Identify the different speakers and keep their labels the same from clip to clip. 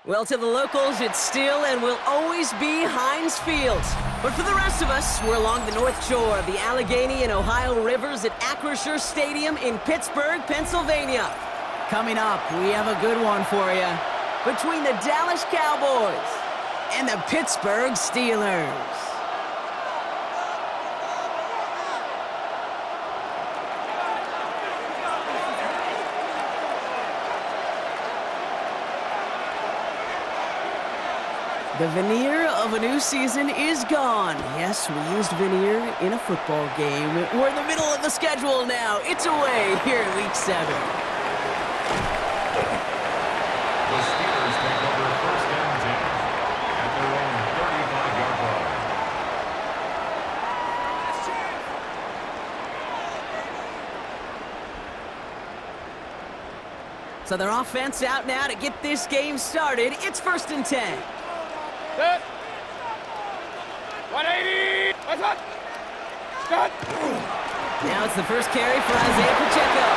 Speaker 1: Well, to the locals, it's still and will always be Heinz Field. But for the rest of us, we're along the north shore of the Allegheny and Ohio rivers at Acrisure Stadium in Pittsburgh, Pennsylvania. Coming up, we have a good one for you. Between the Dallas Cowboys and the Pittsburgh Steelers. The veneer of a new season is gone. Yes, we used veneer in a football game. We're in the middle of the schedule now. It's away here in Week 7.
Speaker 2: The Steelers take over first and 10 at their own 35-yard line.
Speaker 1: So their offense out now to get this game started. It's first and 10.
Speaker 3: Set. 180. What's up? Set.
Speaker 1: Now it's the first carry for Isaiah Pacheco.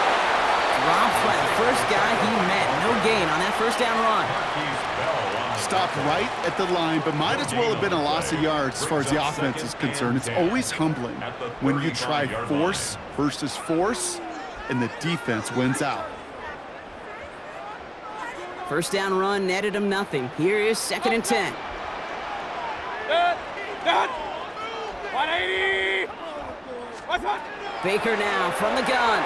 Speaker 1: Dropped by the first guy he met. No gain on that first down run.
Speaker 4: Stopped right at the line, but might as well have been a loss of yards as far as the offense is concerned. It's always humbling when you try force versus force, and the defense wins out.
Speaker 1: First down run netted him nothing. Here is second and 10.
Speaker 3: Set. 180. What's up?
Speaker 1: Baker now from the gun.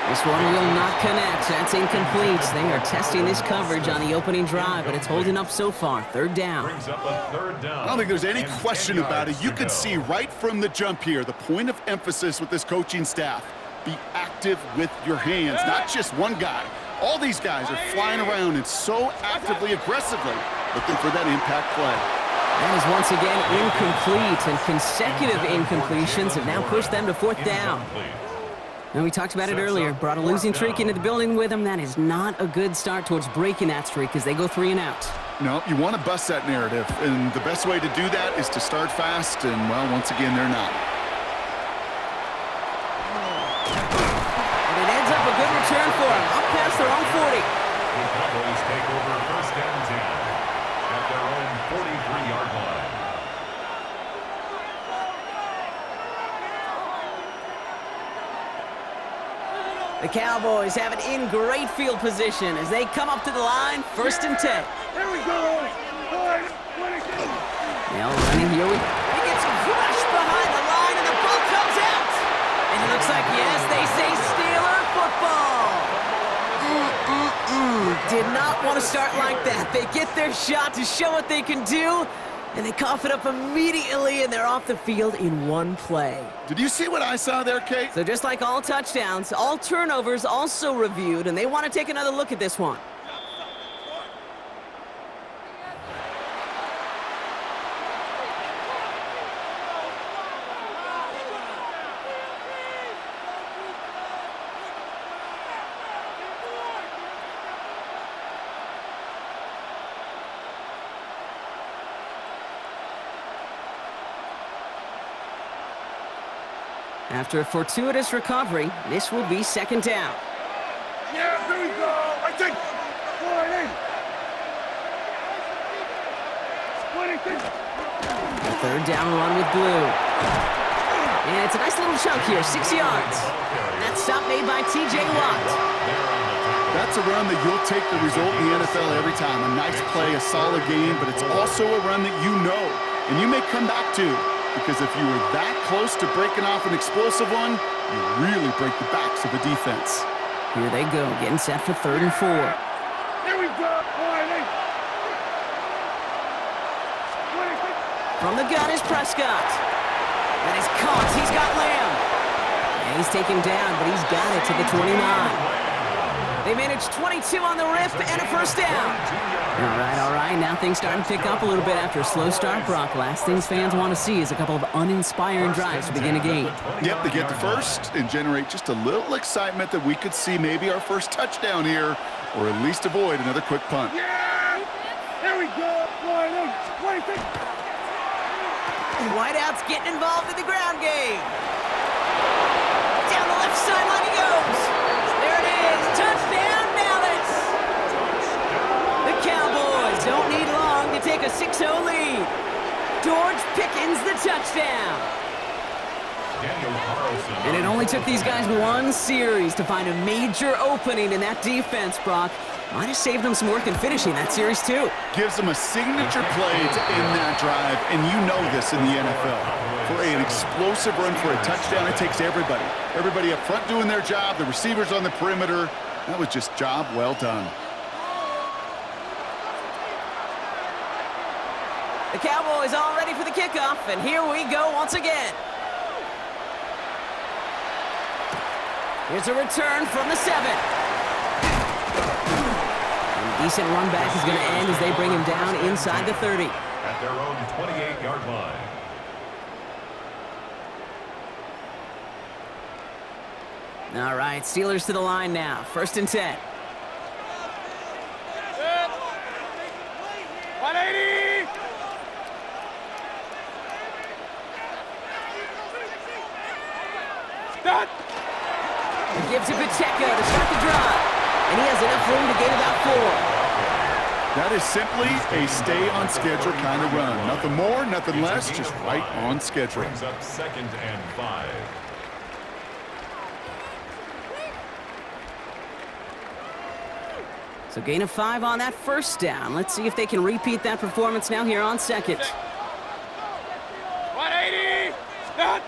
Speaker 1: This one will not connect. That's incomplete. They are testing this coverage on the opening drive, but it's holding up so far. Third down.
Speaker 2: Brings up a third down.
Speaker 4: I don't think there's any question about it. You could see right from the jump here, the point of emphasis with this coaching staff. Be active with your hands, not just one guy. All these guys are flying around and so actively, aggressively looking for that impact play.
Speaker 1: That is once again incomplete, and consecutive incompletions have now pushed them to fourth down. And we talked about it earlier. Brought a losing streak into the building with them. That is not a good start towards breaking that streak as they go 3 and out.
Speaker 4: No, you want to bust that narrative, and the best way to do that is to start fast, and, well, once again, they're not.
Speaker 1: And it ends up a good return for them, up past their own 40.
Speaker 2: The Cowboys take over first and 10 at their own 43-yard line.
Speaker 1: The Cowboys have it in great field position as they come up to the line, first and 10.
Speaker 3: Here we go.
Speaker 1: Now running here. He gets crushed behind the line, and the ball comes out. And it looks like, yes, they say Steeler football. Did not want to start like that. They get their shot to show what they can do, and they cough it up immediately, and they're off the field in one play.
Speaker 4: Did you see what I saw there, Kate?
Speaker 1: So just like all touchdowns, all turnovers also reviewed, and they want to take another look at this one. After a fortuitous recovery, this will be second down.
Speaker 3: Yeah, here we go. I think. 180.
Speaker 1: A third down run with Blue. And it's a nice little chunk here, 6 yards. That stop made by T.J. Watt.
Speaker 4: That's a run that you'll take the result in the NFL every time. A nice play, a solid game, but it's also a run that you know and you may come back to. Because if you were that close to breaking off an explosive one, you really break the backs of the defense.
Speaker 1: Here they go, getting set for third and 4.
Speaker 3: Here we go. 180.
Speaker 1: From the gun is Prescott. That is caught. He's got Lamb. And he's taken down, but he's got it to the 29. They managed 22 on the rip and a first down. All right. Now things starting to pick up a little bit after a slow start, Brock. Last things fans want to see is a couple of uninspiring drives to begin a game.
Speaker 4: Yep, they get the first and generate just a little excitement that we could see maybe our first touchdown here, or at least avoid another quick punt.
Speaker 3: Yeah! Here we go!
Speaker 1: Whiteout's getting involved in the ground game. Down the left sideline he goes. There it is. Touchdown, Dallas. The Cowboys don't need long to take a 6-0 lead. George Pickens the touchdown. And it only took these guys one series to find a major opening in that defense, Brock. Might have saved them some work in finishing that series, too.
Speaker 4: Gives them a signature play to end that drive, and you know this in the NFL. For an explosive run for a touchdown, it takes everybody. Everybody up front doing their job, the receivers on the perimeter. That was just job well done.
Speaker 1: The Cowboys all ready for the kickoff, and here we go once again. Here's a return from the 7. And a decent run back is going to end as they bring him down inside the 30.
Speaker 2: At their own 28-yard line.
Speaker 1: All right, Steelers to the line now. 1st and 10.
Speaker 3: 180! Stop!
Speaker 1: He gives it Pacheco to start the drive. And he has enough room to gain about 4.
Speaker 4: That is simply a stay-on-schedule kind of run. Nothing more, nothing less, just right on schedule.
Speaker 2: Brings up 2nd and 5.
Speaker 1: So gain of 5 on that first down. Let's see if they can repeat that performance now here on 2nd.
Speaker 3: 180! Stop!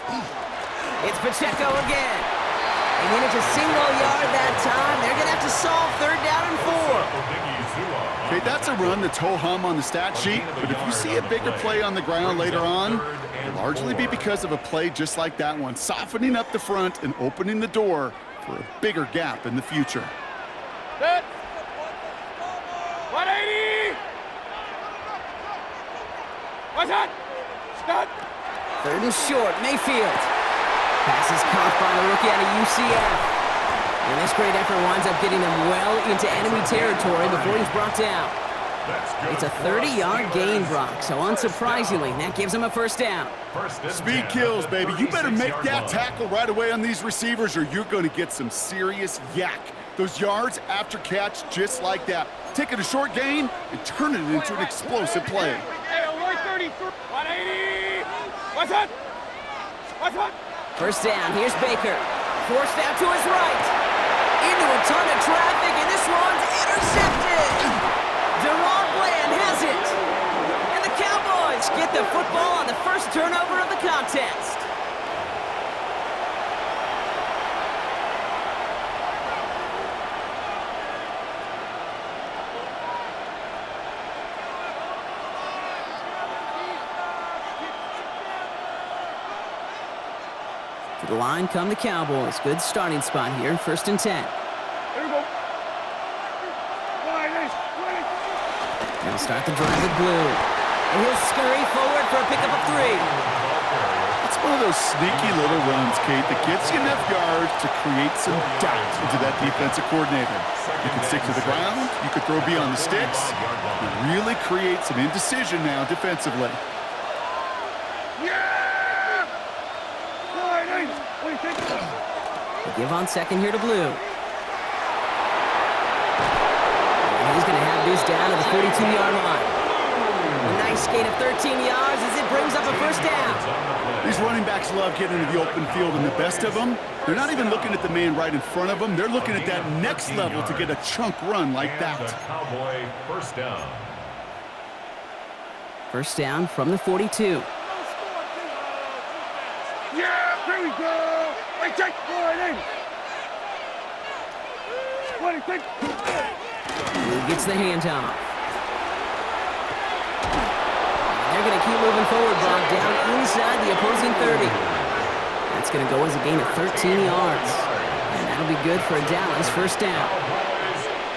Speaker 1: It's Pacheco again. They manage a single yard that time. They're going to have to solve 3rd down and 4.
Speaker 4: Okay, that's a run that's ho-hum on the stat sheet, but if you see a bigger play on the ground later on, it'll largely be because of a play just like that one, softening up the front and opening the door for a bigger gap in the future.
Speaker 3: Set! 180! What's that? Stop!
Speaker 1: 3rd and short, Mayfield. Pass is caught by the rookie out of UCF. And this great effort winds up getting them well into enemy territory before he's brought down. It's a 30-yard gain, Brock, so unsurprisingly, that gives them a 1st down.
Speaker 4: Speed kills, baby. You better make that tackle right away on these receivers or you're going to get some serious yak. Those yards after catch just like that. Take it a short gain and turn it into an explosive play.
Speaker 3: Hey, 133! 180! What's that? What's that?
Speaker 1: 1st down, here's Baker. Forced out to his right. Into a ton of traffic, and this one's intercepted. Deron Bland has it. And the Cowboys get the football on the first turnover of the contest. To the line come the Cowboys. Good starting spot here, 1st and 10.
Speaker 3: Here we go. 180!
Speaker 1: They'll start the drive with Blue. And he'll scurry forward for a pickup of 3.
Speaker 4: It's one of those sneaky little runs, Kate, that gets you enough yards to create some doubt into that defensive coordinator. You can stick to the ground, you could throw beyond the sticks, and really create some indecision now defensively.
Speaker 3: Yeah! 180! What do you think?
Speaker 1: They give on 2nd here to Blue. And he's going to have this down to the 42-yard line. A nice gain of 13 yards as it brings up a 1st down.
Speaker 4: These running backs love getting into the open field, and the best of them, they're not even looking at the man right in front of them. They're looking at that next level to get a chunk run like that.
Speaker 2: Cowboy 1st down.
Speaker 1: 1st down from the 42.
Speaker 3: Yeah, here we go! Wait, take 180! What do you think?
Speaker 1: Blue gets the handoff. they're going to keep moving forward, Brock, down inside the opposing 30. That's going to go as a gain of 13 yards. And that'll be good for a Dallas first down.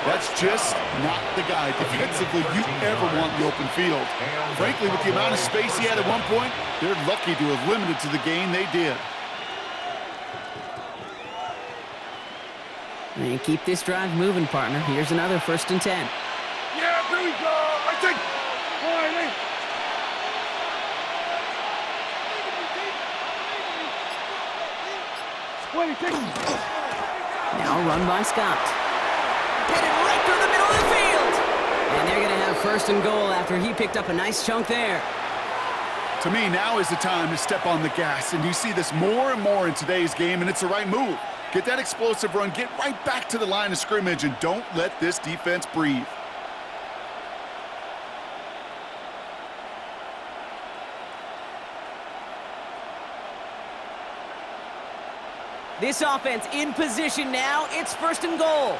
Speaker 4: That's just not the guy defensively you ever want in the open field. Frankly, with the amount of space he had at one point, they're lucky to have limited to the gain they did.
Speaker 1: And keep this drive moving, partner. Here's another 1st and 10.
Speaker 3: Yeah, here we go. I take. Boy,
Speaker 1: Now run by Scott. Headed right through the middle of the field. And they're going to have 1st and goal after he picked up a nice chunk there.
Speaker 4: To me, now is the time to step on the gas, and you see this more and more in today's game, and it's the right move. Get that explosive run, get right back to the line of scrimmage, and don't let this defense breathe.
Speaker 1: This offense in position now. It's 1st and goal.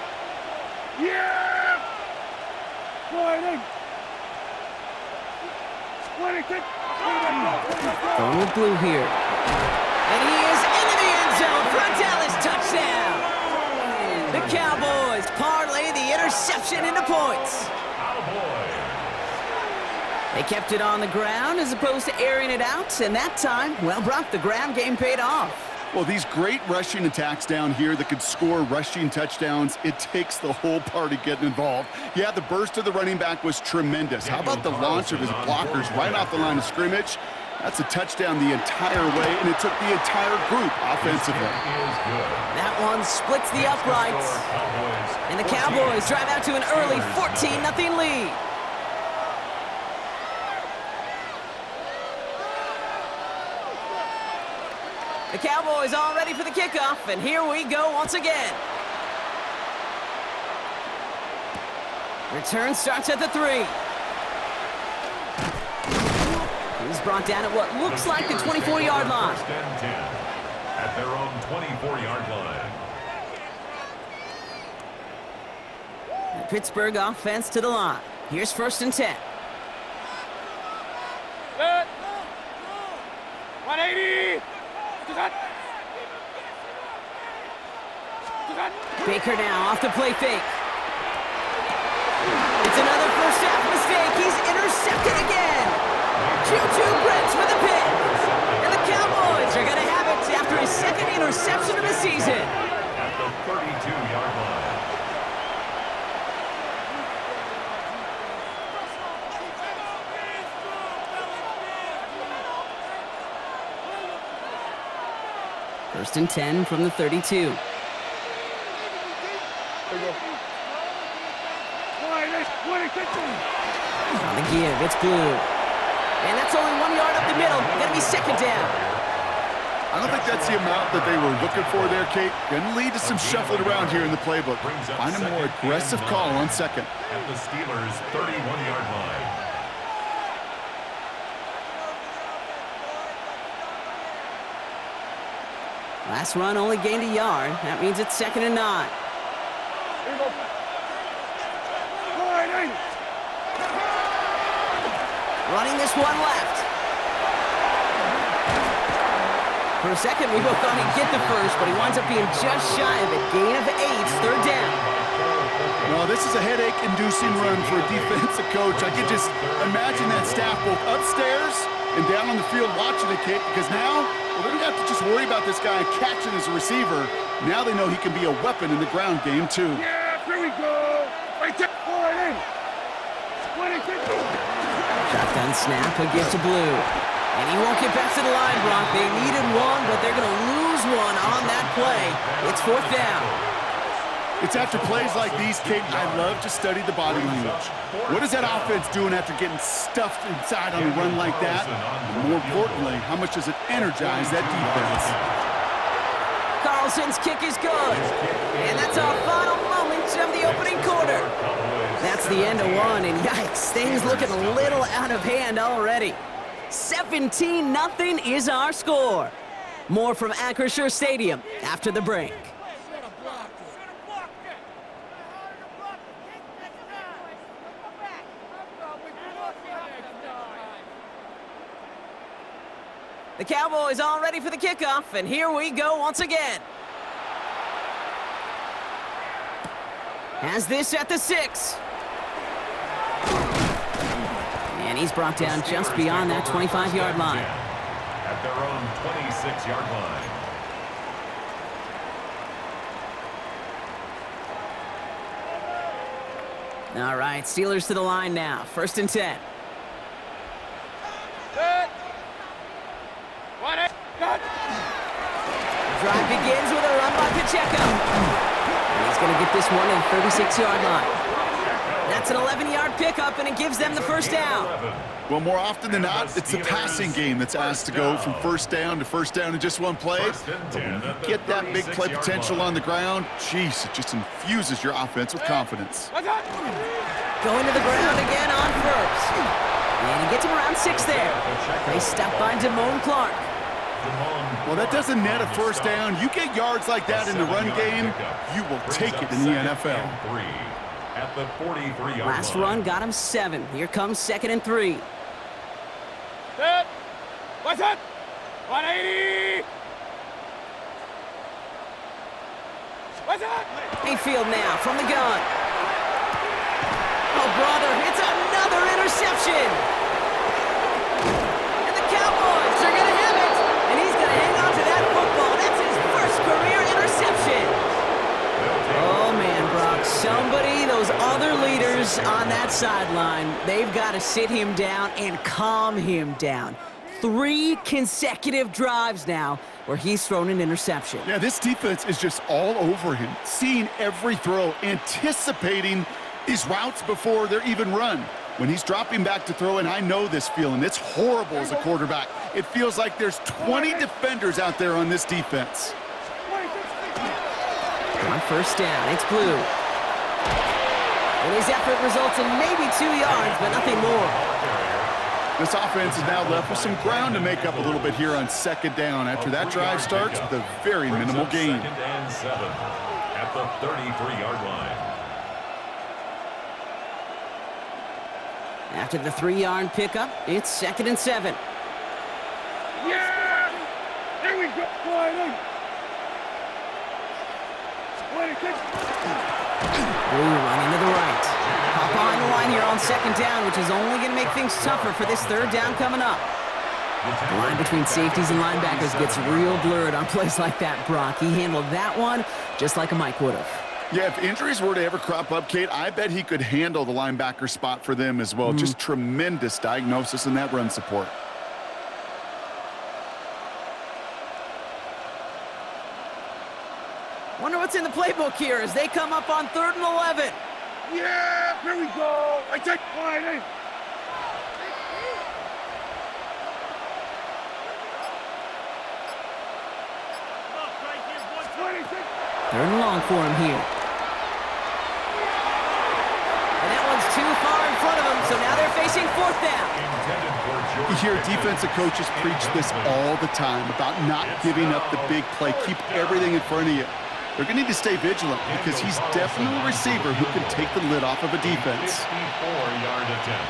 Speaker 3: yeah! Boy,
Speaker 1: Going with blue here. And he is into the end zone for a Dallas touchdown. The Cowboys parlay the interception into points. They kept it on the ground as opposed to airing it out, and that time, well, Brock, the ground game paid off.
Speaker 4: Well, these great rushing attacks down here that could score rushing touchdowns, it takes the whole party getting involved. Yeah, the burst of the running back was tremendous. How about the launch of his blockers right off the line of scrimmage? That's a touchdown the entire way, and it took the entire group offensively.
Speaker 1: That one splits the uprights. And the Cowboys drive out to an early 14-0 lead. The Cowboys all ready for the kickoff, and here we go once again. Return starts at the 3. He's brought down at what looks like the 24-yard line.
Speaker 2: 1st and 10 at their own 24-yard line.
Speaker 1: The Pittsburgh offense to the line. Here's 1st and 10.
Speaker 3: Good. 180.
Speaker 1: Baker now off the play fake. It's another first half mistake. He's intercepted again. Juju Brents with a pick. And the Cowboys are going to have it after his 2nd interception of the season.
Speaker 2: At the 32-yard line.
Speaker 1: First and 10 from the 32. On the give, it's blue. And that's only 1 yard up the middle. Gonna be 2nd down.
Speaker 4: I don't think that's the amount that they were looking for there, Kate. Gonna lead to some shuffling around here in the playbook. Find a more aggressive call on 2nd.
Speaker 2: At the Steelers' 31-yard line.
Speaker 1: Last run only gained a yard. That means it's 2nd and 9. Running this one left. For a second, we both thought he'd get the first, but he winds up being just shy of it. Gain of 8, 3rd down.
Speaker 4: Well, this is a headache-inducing run for a defensive coach. I could just imagine that staff both upstairs and down on the field watching it, Kate, because now well, they don't have to just worry about this guy catching as a receiver. Now they know he can be a weapon in the ground game, too.
Speaker 3: Yeah, here we go.
Speaker 1: Shotgun snap, a give to Blue. And he won't get back to the line, Brock. They needed one, but they're going to lose one on that play. It's 4th down.
Speaker 4: It's after plays like these, Kate, I love to study the body language. What is that offense doing after getting stuffed inside on a run like that? And more importantly, how much does it energize that defense?
Speaker 1: Carlson's kick is good. And that's our final moment of the opening quarter. That's the end of one, and yikes, things looking a little out of hand already. 17-0 is our score. More from Acrisure Stadium after the break. The Cowboys all ready for the kickoff, and here we go once again. Has this at the 6. And he's brought down just beyond that 25-yard line.
Speaker 2: At their own 26-yard line.
Speaker 1: All right, Steelers to the line now. 1st and 10. Drive begins with a run by Pacheco. And he's going to get this one to the 36-yard line. That's an 11-yard pickup, and it gives them the first down.
Speaker 4: Well, more often than not, it's the passing game that's asked to go from first down in just one play. But when you get that big play potential on the ground, geez, it just infuses your offense with confidence.
Speaker 1: Going to the ground again on 1st. And he gets him around 6 there. They stop by Damone Clark.
Speaker 4: Well, that doesn't net a first down. You get yards like that in the run game, you will take it in the NFL.
Speaker 2: At the 43-yard line.
Speaker 1: Last run got him 7. Here comes 2nd and 3.
Speaker 3: Set. What's that? 180. What's that?
Speaker 1: Mayfield now from the gun. Oh, brother, it's another interception. And the Cowboys are going to have it. And he's going to hang on to that football. That's his first career interception. Oh, man, Brock, somebody, those other leaders on that sideline, they've got to sit him down and calm him down. 3 consecutive drives now where he's thrown an interception.
Speaker 4: Yeah, this defense is just all over him, seeing every throw, anticipating these routes before they're even run. When he's dropping back to throw, and I know this feeling, it's horrible as a quarterback. It feels like there's 20 defenders out there on this defense.
Speaker 1: On 1st down, it's Blue. And his effort results in maybe 2 yards, but nothing more.
Speaker 4: This offense is now left with some ground to make up a little bit here on 2nd down after that drive starts with a very minimal gain.
Speaker 2: 2nd and 7 at the 33-yard line.
Speaker 1: After the 3-yard pickup, it's 2nd and 7.
Speaker 3: Yeah! There we go.
Speaker 1: Blue running to the right. Hop on the line here on 2nd down, which is only going to make things tougher for this 3rd down coming up. The line between safeties and linebackers gets real blurred on plays like that, Brock. He handled that one just like a Mike would have.
Speaker 4: Yeah, if injuries were to ever crop up, Kate, I bet he could handle the linebacker spot for them as well. Just tremendous diagnosis in that run support.
Speaker 1: Wonder what's in the playbook here as they come up on 3rd and 11.
Speaker 3: Yeah! Here we go. I take 180.
Speaker 1: Third and long for him here. And that one's too far in front of him, so now they're facing 4th down.
Speaker 4: You hear defensive coaches preach this all the time about not giving up the big play. Keep everything in front of you. They're going to need to stay vigilant because he's definitely a receiver who can take the lid off of a defense.
Speaker 2: 54-yard attempt.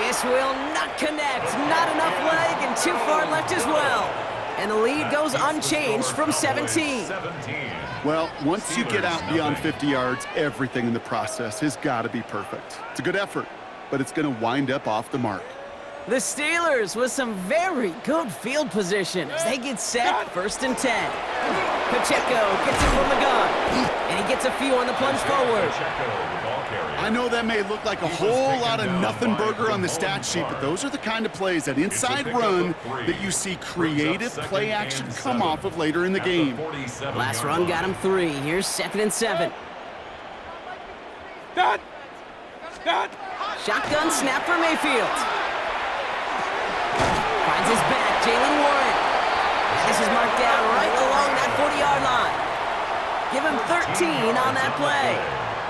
Speaker 1: This will not connect. Not enough leg and too far left as well. And the lead goes unchanged from 17.
Speaker 4: Well, once you get out beyond 50 yards, everything in the process has got to be perfect. It's a good effort, but it's going to wind up off the mark.
Speaker 1: The Steelers with some very good field position as they get set, 1st and 10. Pacheco gets it from the gun, and he gets a few on the plunge forward.
Speaker 4: I know that may look like a whole lot of nothing burger on the stat sheet, but those are the kind of plays, that inside run, that you see creative play action come off of later in the game.
Speaker 1: Last run got him 3. Here's 2nd and 7. Shotgun snap for Mayfield. Finds his back, Jalen Warren. And this is marked down right along that 40-yard line. Give him 13 on that play.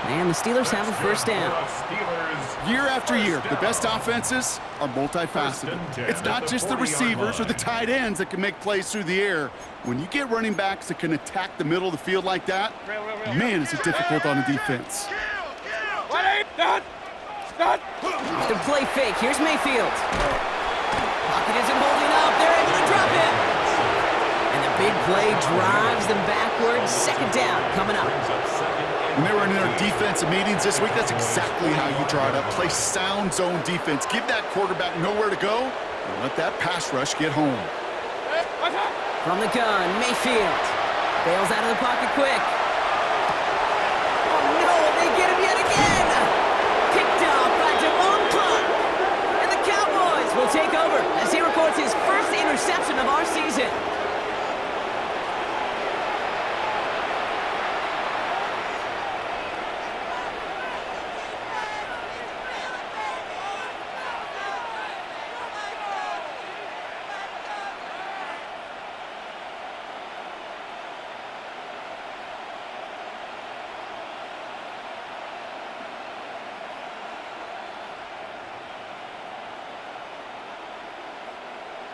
Speaker 1: And the Steelers have a 1st down.
Speaker 4: Year after year, the best offenses are multifaceted. It's not just the receivers or the tight ends that can make plays through the air. When you get running backs that can attack the middle of the field like that, man, is it difficult on a defense.
Speaker 1: Off the play fake. Here's Mayfield. Pocket isn't holding up. They're able to drop it. And the big play drives them backwards. Second down coming up.
Speaker 4: When they were in their defensive meetings this week, that's exactly how you draw it up. Play sound zone defense. Give that quarterback nowhere to go and let that pass rush get home.
Speaker 1: From the gun, Mayfield. Bails out of the pocket quick. Oh no, they get him yet again. Picked off by Devon Clark. And the Cowboys will take over as he records his first interception of our season.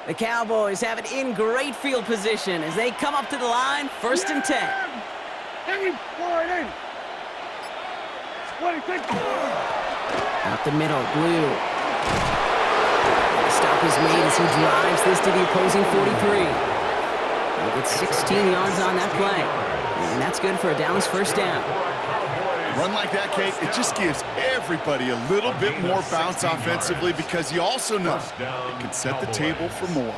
Speaker 1: The Cowboys have it in great field position as they come up to the line, 1st and 10. Up the middle, Blue. The stop is made as he drives this to the opposing 43. He'll get 16 yards on that play. And that's good for a Dallas first down.
Speaker 4: Run like that, Kate, it just gives everybody a little bit more bounce offensively because you also know it can set the table for more.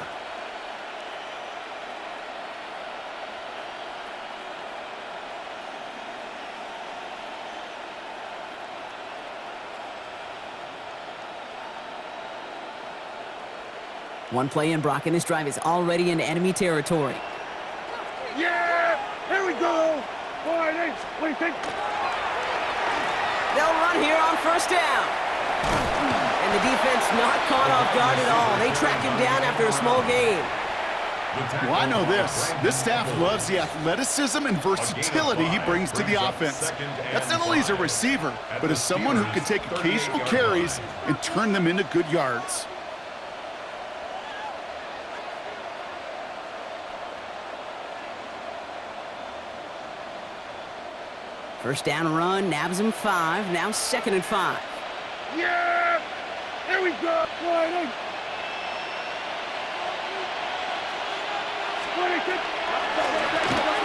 Speaker 1: One play in, Brock, and this drive is already into enemy territory.
Speaker 3: Yeah! Here we go! Wide eight. What do you think?
Speaker 1: They'll run here on 1st down. And the defense not caught off guard at all. They track him down after a small gain.
Speaker 4: Well, I know this. This staff loves the athleticism and versatility he brings to the offense. That's not only as a receiver, but as someone who can take occasional carries and turn them into good yards.
Speaker 1: First down run, nabs him 5. Now 2nd and 5.
Speaker 3: Yeah! Here we go! Wide eight.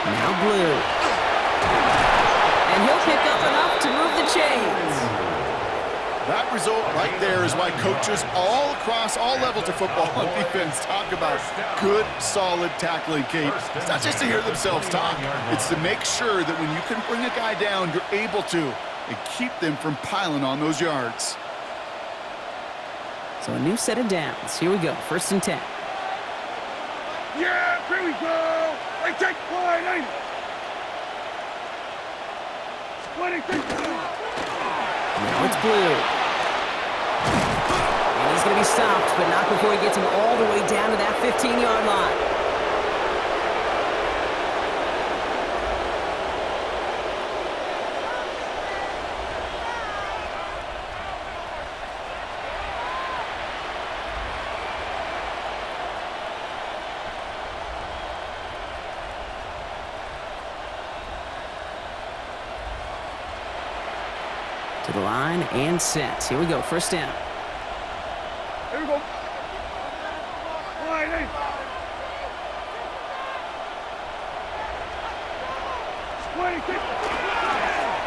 Speaker 1: Now Blue. And he'll pick up enough to move the chains.
Speaker 4: That result right there is why coaches all across all levels of football and defense talk about good, solid tackling, Kate. It's not just to hear themselves talk. It's to make sure that when you can bring a guy down, you're able to and keep them from piling on those yards.
Speaker 1: So a new set of downs. Here we go, 1st and 10.
Speaker 3: Yeah! Here we go! They take wide eight. 26.
Speaker 1: Now it's Blue. And he's going to be stopped, but not before he gets him all the way down to that 15-yard line. To the line and set. Here we go, 1st down.
Speaker 3: Here we go. Wide eight. 26.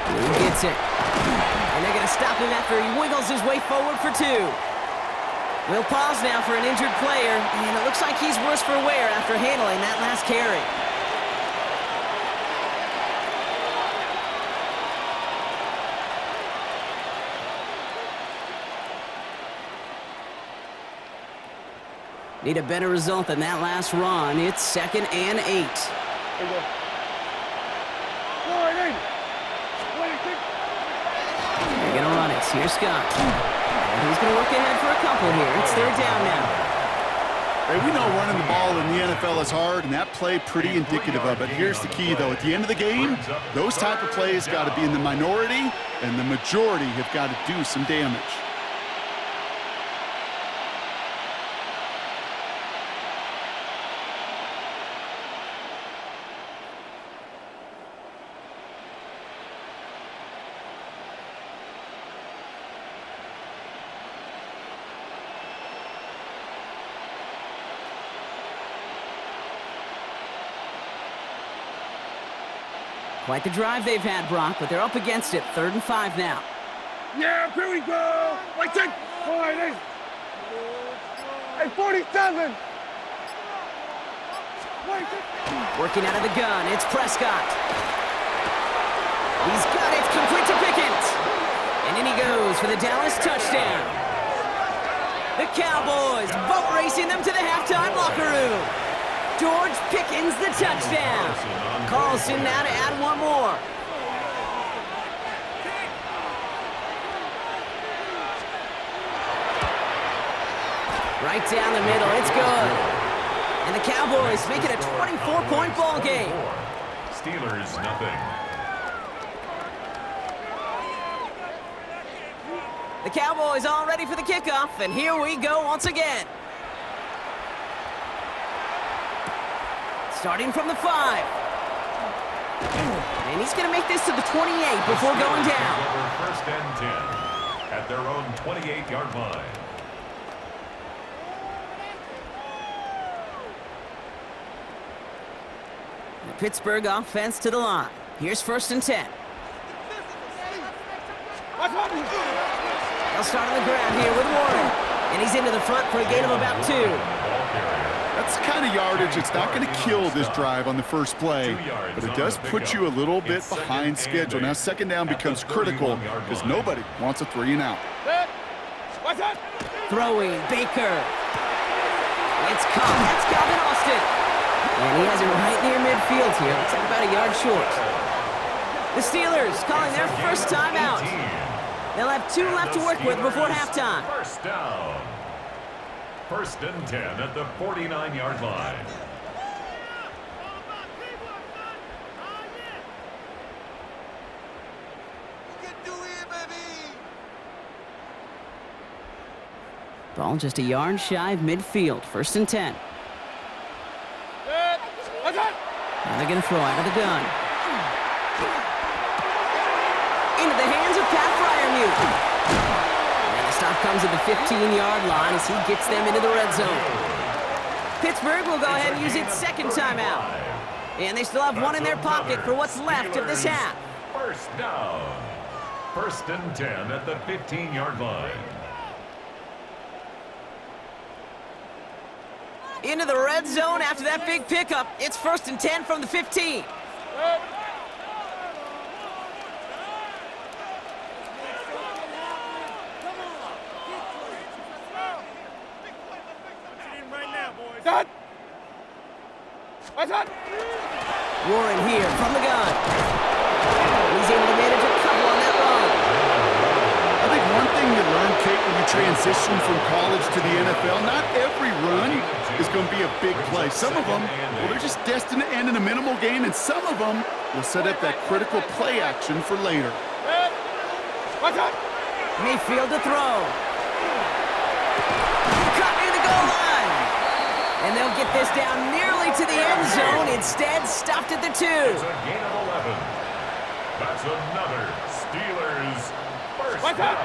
Speaker 1: Blue gets it. And they're going to stop him after he wiggles his way forward for 2. We'll pause now for an injured player, and it looks like he's worse for wear after handling that last carry. Need a better result than that last run. It's 2nd and 8.
Speaker 3: Here we go. Wide eight. 26.
Speaker 1: They're going to run it. Here's Scott. And he's going to work ahead for a couple here. It's 3rd down now.
Speaker 4: Hey, we know running the ball in the NFL is hard, and that play pretty indicative of it. Here's the key, though. At the end of the game, those type of plays got to be in the minority, and the majority have got to do some damage.
Speaker 1: Quite the drive they've had, Brock, but they're up against it. 3rd and 5 now.
Speaker 3: Yeah, here we go. Wait, take. Boy, hey, 47. Wait,
Speaker 1: Working out of the gun, it's Prescott. He's got it, complete to Pickens. And in he goes for the Dallas touchdown. The Cowboys boat racing them to the halftime locker room. George Pickens, the touchdown. Carlson now to add one more. Right down the middle, it's good. And the Cowboys make it a 24-point ball game.
Speaker 2: Steelers, nothing.
Speaker 1: The Cowboys all ready for the kickoff, and here we go once again. Starting from the 5. And he's going to make this to the 28 before going down.
Speaker 2: 1st and 10 at their own 28-yard line.
Speaker 1: The Pittsburgh offense to the line. Here's 1st and 10. They'll start on the ground here with Warren. And he's into the front for a gain of about 2.
Speaker 4: That's the kind of yardage it's not going to kill this drive on the first play, but it does put you a little bit behind schedule. Now 2nd down becomes critical because nobody wants a 3-and-out.
Speaker 1: Throwing, Baker. It's caught. That's Calvin Austin. And he has it right near midfield here. Looks like about a yard short. The Steelers calling their first time out. They'll have 2 left to work with before halftime.
Speaker 2: 1st down. 1st and 10 at the 49-yard line.
Speaker 1: Ball just a yard shy of midfield. 1st and 10. Now they're going to throw out of the gun. Into the hands of Pat Fryermuth. And the stop comes at the 15-yard line as he gets them into the red zone. Pittsburgh will go ahead and use its 2nd timeout. And they still have one in their pocket for what's left of this half.
Speaker 2: 1st down. 1st and 10 at the 15-yard line.
Speaker 1: Into the red zone after that big pickup. It's 1st and 10 from the 15. Warren here from the gun. He's able to manage a couple on that run.
Speaker 4: I think one thing you learn, Kate, when you transition from college to the NFL, not every run is going to be a big play. Some of them, well, they're just destined to end in a minimal gain, and some of them will set up that critical play action for later.
Speaker 1: Mayfield to throw. Cut near the goal line. And they'll get this down nearly to the end zone. Instead, stopped at the 2.
Speaker 2: It's a gain of 11. That's another Steelers first down.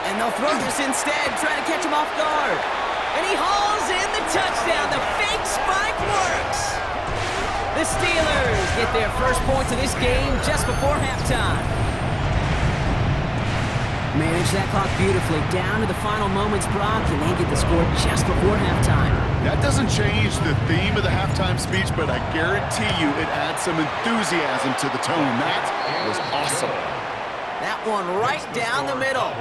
Speaker 1: And they'll throw this instead, trying to catch him off guard. And he hauls in the touchdown. The fake spike works. The Steelers get their first points of this game just before halftime. Manage that clock beautifully down to the final moments, Brock, and they get the score just before halftime.
Speaker 4: That doesn't change the theme of the halftime speech, but I guarantee you it adds some enthusiasm to the tone. That was awesome.
Speaker 1: That one right down the middle.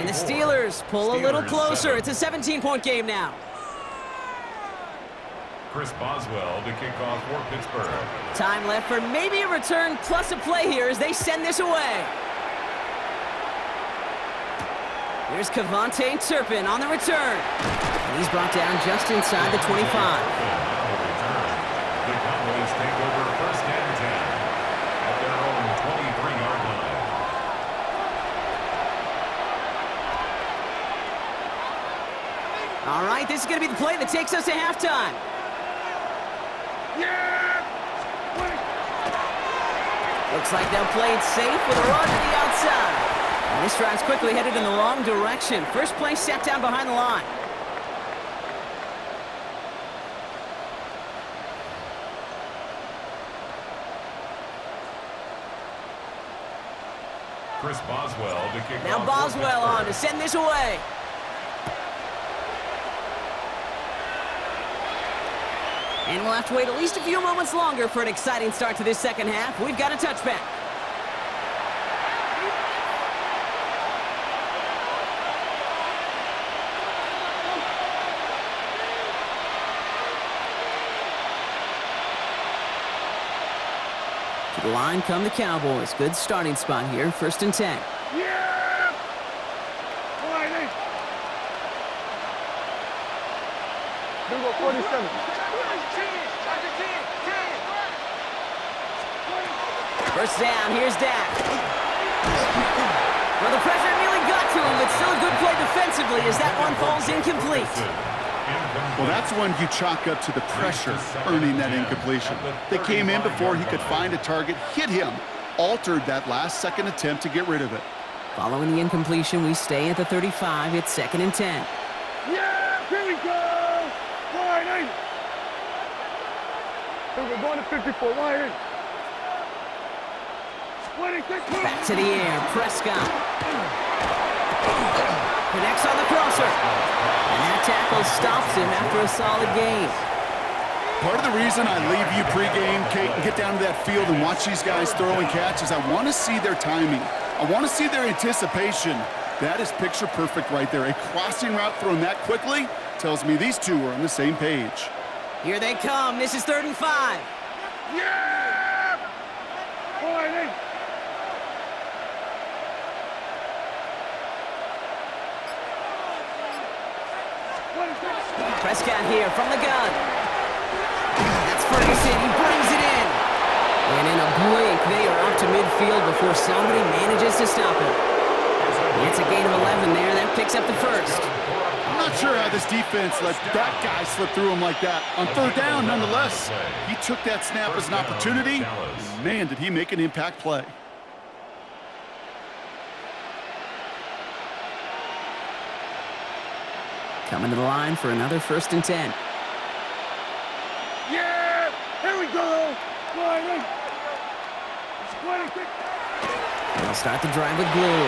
Speaker 1: And the Steelers pull a little closer. It's a 17-point game now.
Speaker 2: Chris Boswell to kick off for Pittsburgh.
Speaker 1: Time left for maybe a return plus a play here as they send this away. Here's Kevontae Turpin on the return. And he's brought down just inside the 25.
Speaker 2: The Cowboys take over 1st and 10 at their own 23-yard line.
Speaker 1: All right, this is going to be the play that takes us to halftime. Looks like they'll play it safe with a run to the outside. And this drive's quickly headed in the wrong direction. First play set down behind the line.
Speaker 2: Chris Boswell to kick
Speaker 1: Now
Speaker 2: off.
Speaker 1: Boswell on to send this away. And we'll have to wait at least a few moments longer for an exciting start to this second half. We've got a touchback. To the line come the Cowboys. Good starting spot here. 1st and 10.
Speaker 3: Yeah! Wide eight. Here we go, 47.
Speaker 1: First down, here's Dak. Well, the pressure nearly got to him, but still a good play defensively as that one falls incomplete.
Speaker 4: Well, that's one you chalk up to the pressure earning that incompletion. They came in before he could find a target, hit him, altered that last-second attempt to get rid of it.
Speaker 1: Following the incompletion, we stay at the 35. It's 2nd and 10.
Speaker 3: Yeah, here we go! Wide eight. Here we go, going to 54, wide eight.
Speaker 1: Back to the air, Prescott. Connects on the crosser. And that tackle stops him after a solid gain.
Speaker 4: Part of the reason I leave you pregame, Kate, and get down to that field and watch these guys throw and catch is I want to see their timing. I want to see their anticipation. That is picture perfect right there. A crossing route thrown that quickly tells me these two are on the same page.
Speaker 1: Here they come. This is 3rd and 5.
Speaker 3: Yeah! Wide eight.
Speaker 1: Prescott here from the gun. That's Ferguson. He brings it in. And in a blink, they are off to midfield before somebody manages to stop him. It's a gain of 11 there. That picks up the first.
Speaker 4: I'm not sure how this defense let that guy slip through him like that. On 3rd down, nonetheless, he took that snap as an opportunity. And man, did he make an impact play.
Speaker 1: Coming to the line for another 1st and 10.
Speaker 3: Yeah! Here we go! Wide eight.
Speaker 1: They'll start the drive with glue.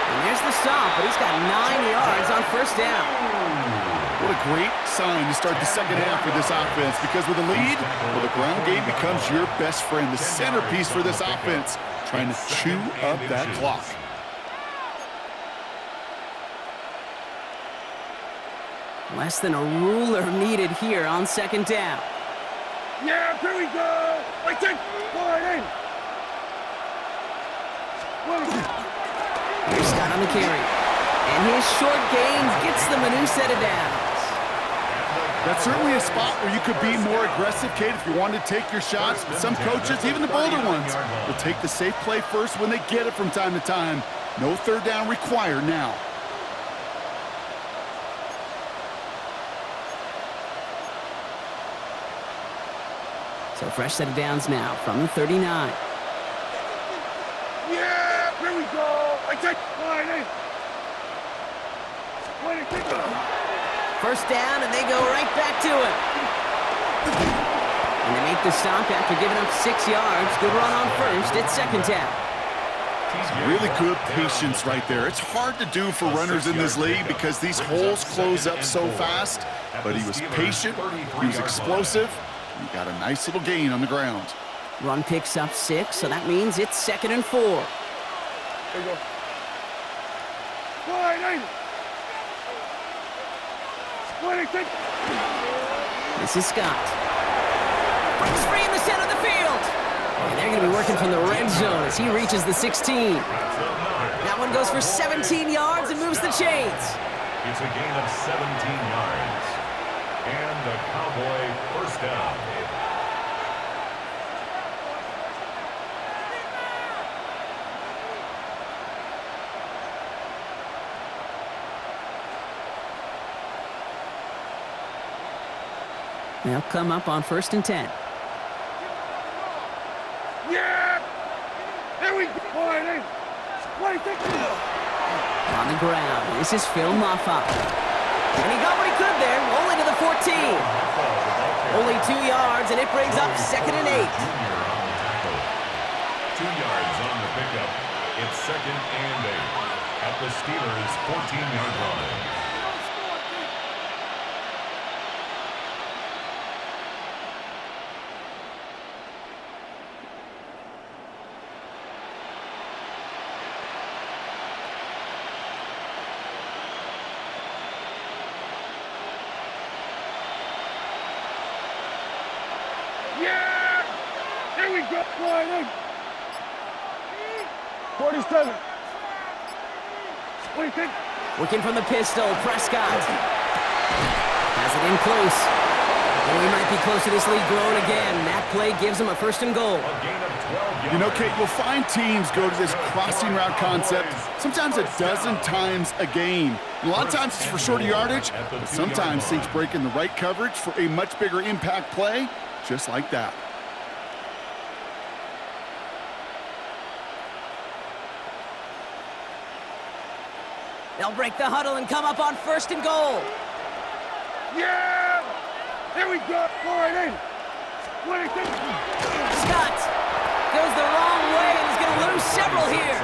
Speaker 1: And there's the stop, but he's got 9 yards on 1st down.
Speaker 4: What a great sign to start the second half for this offense, because with a lead, well, the ground game becomes your best friend, the centerpiece for this offense, trying to chew up that clock.
Speaker 1: Less than a ruler needed here on 2nd down.
Speaker 3: Yeah, here we go! I take wide eight.
Speaker 1: Here's Scott on the carry. And his short gain gets them a new set of downs.
Speaker 4: That's certainly a spot where you could be more aggressive, Kate, if you wanted to take your shots. But some coaches, even the bolder ones, will take the safe play first when they get it from time to time. No 3rd down required now.
Speaker 1: So fresh set of downs now from the 39.
Speaker 3: Yeah, here we go! I take wide eight.
Speaker 1: First down, and they go right back to it. And they make the stop after giving up 6 yards. Good run on 1st. It's 2nd down.
Speaker 4: Really good patience right there. It's hard to do for runners in this league because these holes close up so fast. But he was patient, he was explosive, and he got a nice little gain on the ground.
Speaker 1: Run picks up 6, so that means it's 2nd and 4.
Speaker 3: There you go. Wide eight.
Speaker 1: This is Scott. Breaks free in the center of the field. And they're going to be working from the red zone as he reaches the 16. That one goes for 17 yards and moves the chains.
Speaker 2: It's a gain of 17 yards. And the Cowboy first down.
Speaker 1: They'll come up on 1st and 10.
Speaker 3: Yeah! Here we go! Wide eight.
Speaker 1: On the ground, this is Phil Moffat. And he got what he could there, only to the 14. Only 2 yards, and it brings up 2nd and 8.
Speaker 2: 2 yards on the pickup. It's 2nd and 8 at the Steelers' 14-yard line.
Speaker 3: Yeah! Here we go, slide in. 47. 26.
Speaker 1: Working from the pistol, Prescott. Has it in close. And we might be close to this lead growing again. That play gives him a 1st and goal.
Speaker 2: A gain of 12 yards.
Speaker 4: You know, Kate, you'll find teams go to this crossing route concept sometimes a dozen times a game. A lot of times it's for shorter yardage, but sometimes things break in the right coverage for a much bigger impact play, just like that.
Speaker 1: They'll break the huddle and come up on 1st and goal.
Speaker 3: Yeah! Here we go, slide in. 26.
Speaker 1: Scott goes the wrong way and is going to lose several here.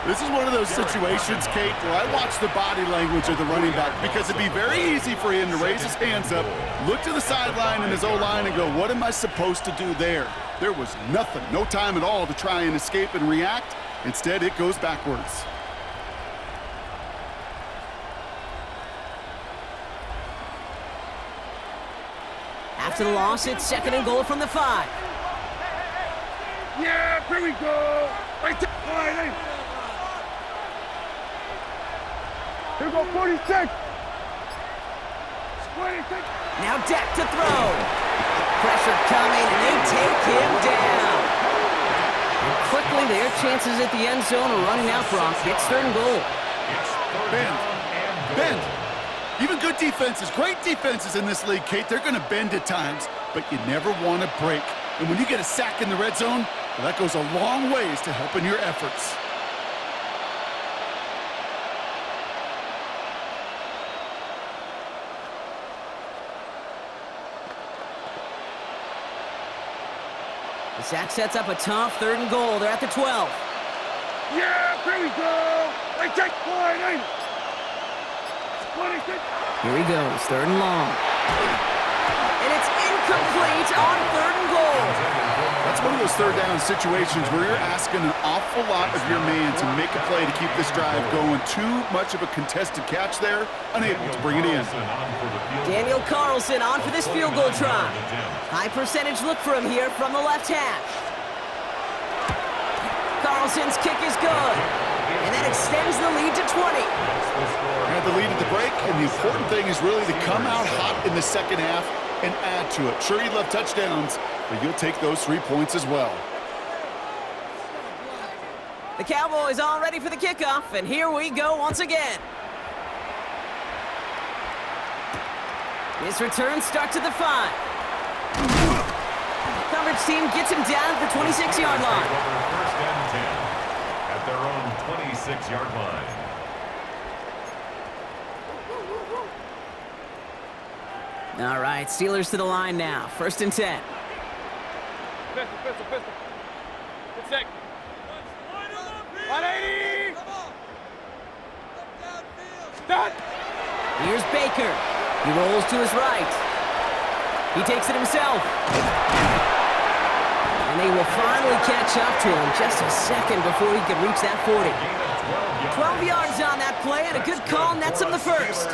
Speaker 4: This is one of those situations, Kate, where I watch the body language of the running back because it'd be very easy for him to raise his hands up, look to the sideline in his O-line and go, what am I supposed to do there? There was nothing, no time at all to try and escape and react. Instead, it goes backwards.
Speaker 1: After the loss, it's 2nd and goal from the 5.
Speaker 3: Yeah, here we go. Right there, slide in. Here we go, 46. 26.
Speaker 1: Now Dak to throw. Pressure coming, and they take him down. And quickly, their chances at the end zone are running out, Brock. It's 3rd and goal.
Speaker 4: Bend. Even good defenses, great defenses in this league, Kate, they're going to bend at times, but you never want to break. And when you get a sack in the red zone, well, that goes a long ways to helping your efforts.
Speaker 1: The sack sets up a tough 3rd and goal. They're at the 12.
Speaker 3: Yeah, here we go. Right there, slide in. 26.
Speaker 1: Here he goes, 3rd and long. And it's incomplete on 3rd and goal.
Speaker 4: That's one of those 3rd down situations where you're asking an awful lot of your man to make a play to keep this drive going. Too much of a contested catch there, unable to bring it in.
Speaker 1: Daniel Carlson on for this field goal try. High percentage look for him here from the left hash. Carlson's kick is good. And that extends the lead to 20.
Speaker 4: Had the lead at the break, and the important thing is really to come out hot in the 2nd half and add to it. Sure, you'd love touchdowns, but you'll take those 3 points as well.
Speaker 1: The Cowboys all ready for the kickoff, and here we go once again. This return starts at the 5. Coverage team gets him down at the 26-yard line.
Speaker 2: 1st and 10 at their own 26-yard line.
Speaker 1: All right, Steelers to the line now. 1st and 10.
Speaker 3: Pistol. Good sec. 180. Stop.
Speaker 1: Here's Baker. He rolls to his right. He takes it himself. And they will finally catch up to him just a second before he can reach that 40. 12 yards on that play, and a good call nets him the 1st.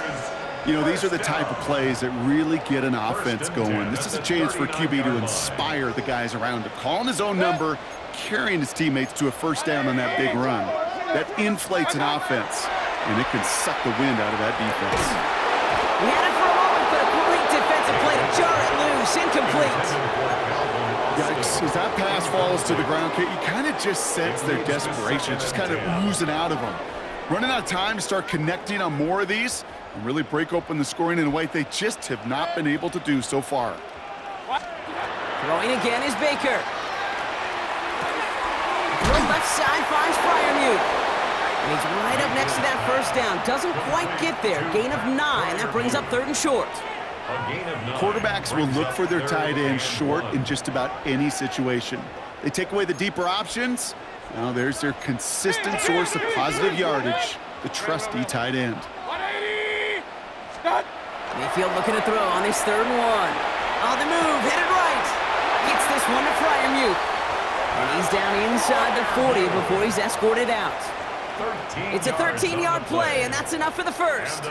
Speaker 4: You know, these are the type of plays that really get an offense going. This is a chance for QB to inspire the guys around him. Calling his own number, carrying his teammates to a 1st down on that big run. That inflates an offense, and it can suck the wind out of that defense.
Speaker 1: He had it for a moment, but a great defensive play to jar it loose. Incomplete.
Speaker 4: Yikes, as that pass falls to the ground, Kate, you kind of just sense their desperation, just kind of oozing out of them. Running out of time to start connecting on more of these and really break open the scoring in a way they just have not been able to do so far.
Speaker 1: Throwing again is Baker. Throw left side finds Freiermuth. And he's right up next to that 1st down. Doesn't quite get there. Gain of 9. That brings up 3rd and short.
Speaker 4: Quarterbacks will look for their tight end short in just about any situation. They take away the deeper options. Now there's their consistent source of positive yardage, the trusty tight end.
Speaker 3: 180! Stop!
Speaker 1: Mayfield looking to throw on his 3rd and 1. On the move, hit it right. Gets this one to Fryermuth. And he's down inside the 40 before he's escorted out. It's a 13-yard play, and that's enough for the first.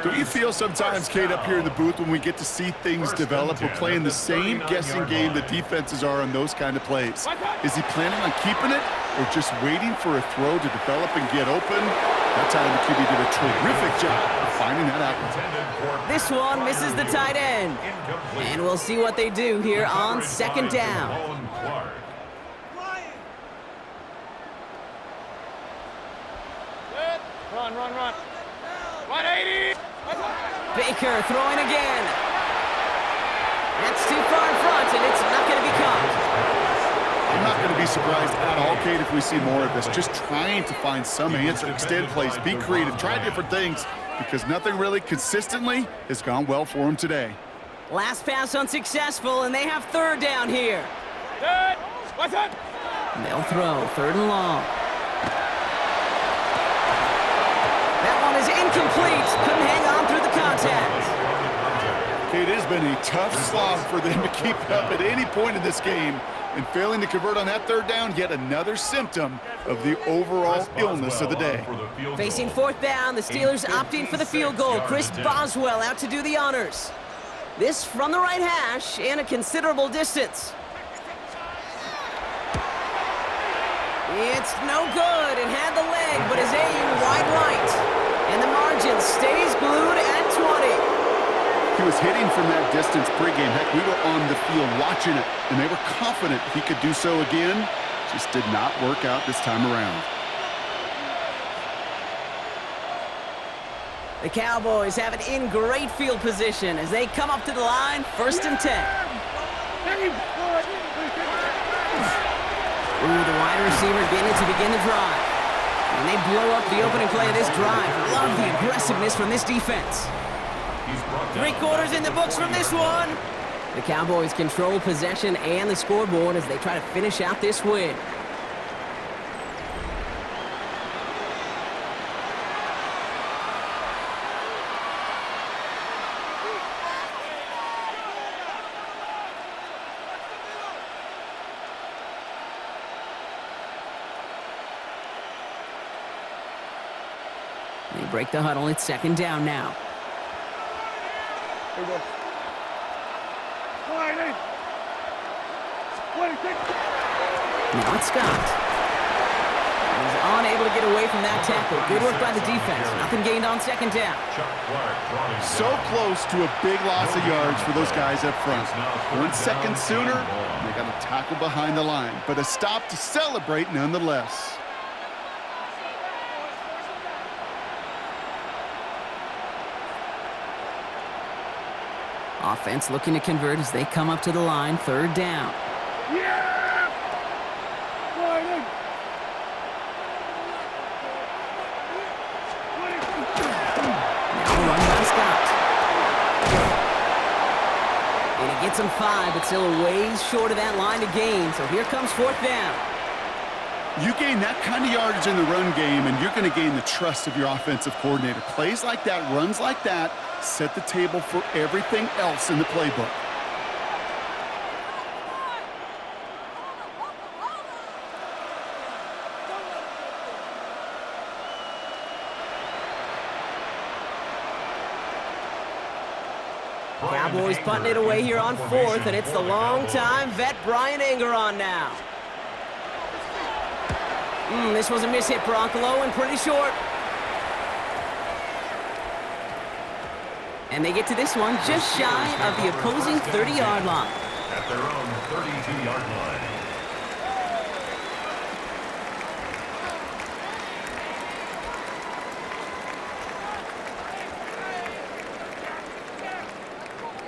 Speaker 4: Do you feel sometimes, Kate, up here in the booth when we get to see things develop, we're playing the same guessing game the defenses are on those kind of plays? Is he planning on keeping it or just waiting for a throw to develop and get open? That time the QB did a terrific job of finding that out.
Speaker 1: This one misses the tight end. And we'll see what they do here on 2nd down.
Speaker 3: Run. 180!
Speaker 1: Baker throwing again. That's too far in front, and it's not going to be caught.
Speaker 4: I'm not going to be surprised at all, Kate, if we see more of this. Just trying to find some answer, extend plays, be creative, try different things, because nothing really consistently has gone well for him today.
Speaker 1: Last pass unsuccessful, and they have 3rd down here.
Speaker 3: Good! What's up?
Speaker 1: They'll throw 3rd and long. That one is incomplete. Couldn't hang on through the contact.
Speaker 4: It has been a tough slog for them to keep up at any point in this game, and failing to convert on that 3rd down, yet another symptom of the overall illness of the day.
Speaker 1: Facing 4th down, the Steelers opting for the field goal. Chris Boswell out to do the honors. This from the right hash and a considerable distance. It's no good. It had the leg, but is aimed wide right. And the margin stays glued at 20.
Speaker 4: He was hitting from that distance pregame. Heck, we were on the field watching it, and they were confident he could do so again. Just did not work out this time around.
Speaker 1: The Cowboys have it in great field position as they come up to the line, 1st and 10. Ooh, the wide receiver getting it to begin the drive. And they blow up the opening play of this drive. Love the aggressiveness from this defense. 3 quarters in the books from this one. The Cowboys control possession and the scoreboard as they try to finish out this win. They break the huddle. It's 2nd down now.
Speaker 3: Here we go. 26.
Speaker 1: Now it's Scott. He's unable to get away from that tackle. Good work by the defense. Nothing gained on 2nd down.
Speaker 4: So close to a big loss of yards for those guys up front. 1 second sooner, they got a tackle behind the line, but a stop to celebrate nonetheless.
Speaker 1: Offense looking to convert as they come up to the line, 3rd down.
Speaker 3: Yeah!
Speaker 1: Now run by Scott. And he gets him 5, but still a ways short of that line to gain. So here comes 4th down.
Speaker 4: You gain that kind of yardage in the run game, and you're going to gain the trust of your offensive coordinator. Plays like that, runs like that, set the table for everything else in the playbook.
Speaker 1: Cowboys punting it away here on 4th, and it's the long-time vet Brian Anger on now. This was a mishit, Broncolo, and pretty short. And they get to this one just shy of the opposing 30-yard line.
Speaker 2: At their own 32-yard line.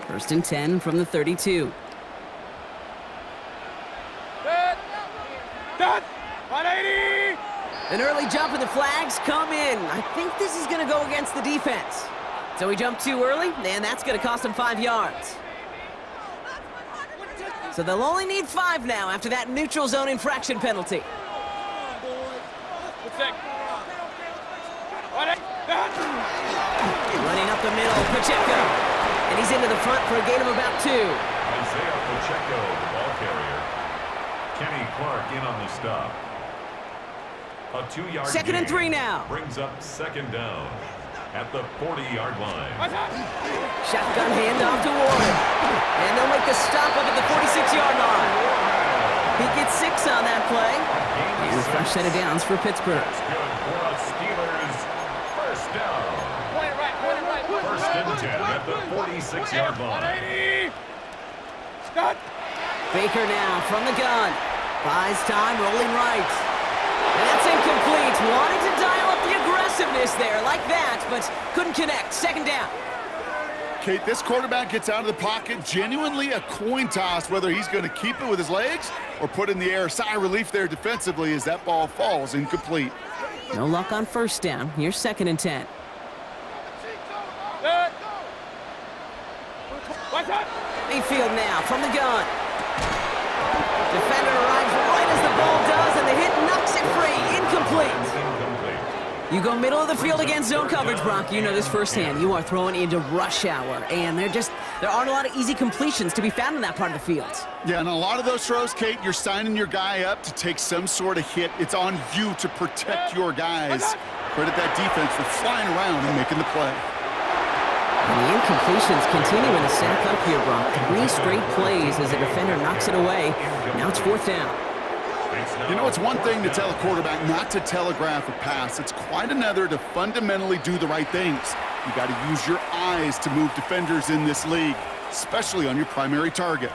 Speaker 1: First and 10 from the 32.
Speaker 3: Done! 180!
Speaker 1: An early jump and the flags come in. I think this is going to go against the defense. So he jumped too early, and that's going to cost him 5 yards. So they'll only need 5 now after that neutral zone infraction penalty. Running up the middle, Pacheco. And he's into the front for a gain of about 2.
Speaker 2: Isaiah Pacheco, the ball carrier. Kenny Clark in on the stop. A 2-yard
Speaker 1: Second and 3 now.
Speaker 2: Brings up second down at the 40-yard line.
Speaker 1: Shotgun handoff to Warren. And they'll make the stop up at the 46-yard line. He gets 6 on that play. And a fresh set of downs for Pittsburgh.
Speaker 2: That's good for a Steelers first down. First and 10 at the 46-yard line.
Speaker 1: Baker now from the gun. Buys time, rolling right. And that's incomplete. Wanted to dial up the aggressiveness there like that, but couldn't connect. Second down.
Speaker 4: Kate, this quarterback gets out of the pocket, genuinely a coin toss whether he's going to keep it with his legs or put in the air. Sigh of relief there defensively as that ball falls incomplete.
Speaker 1: No luck on first down. Here's second and 10. Mayfield now from the gun. Defender arrives right as the ball does, and the hit knocks it free. Incomplete. You go middle of the field against zone coverage, Brock. You know this firsthand. You are throwing into rush hour, and there aren't a lot of easy completions to be found in that part of the field.
Speaker 4: Yeah, and a lot of those throws, Kate, you're signing your guy up to take some sort of hit. It's on you to protect your guys. Credit that defense for flying around and making the play.
Speaker 1: And the incompletions continuing to stack up here, Brock. 3 straight plays as a defender knocks it away. Now it's fourth down.
Speaker 4: You know, it's one thing to tell a quarterback not to telegraph a pass. It's quite another to fundamentally do the right things. You got to use your eyes to move defenders in this league, especially on your primary target.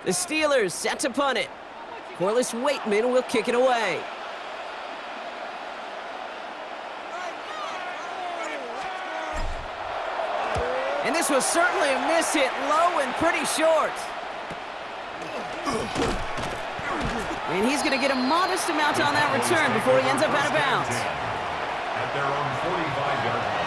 Speaker 1: The Steelers set to punt it. Corliss Waitman will kick it away. And this was certainly a miss hit, low and pretty short. And he's going to get a modest amount on that return before he ends up out of bounds.
Speaker 2: At their own 45-yard line.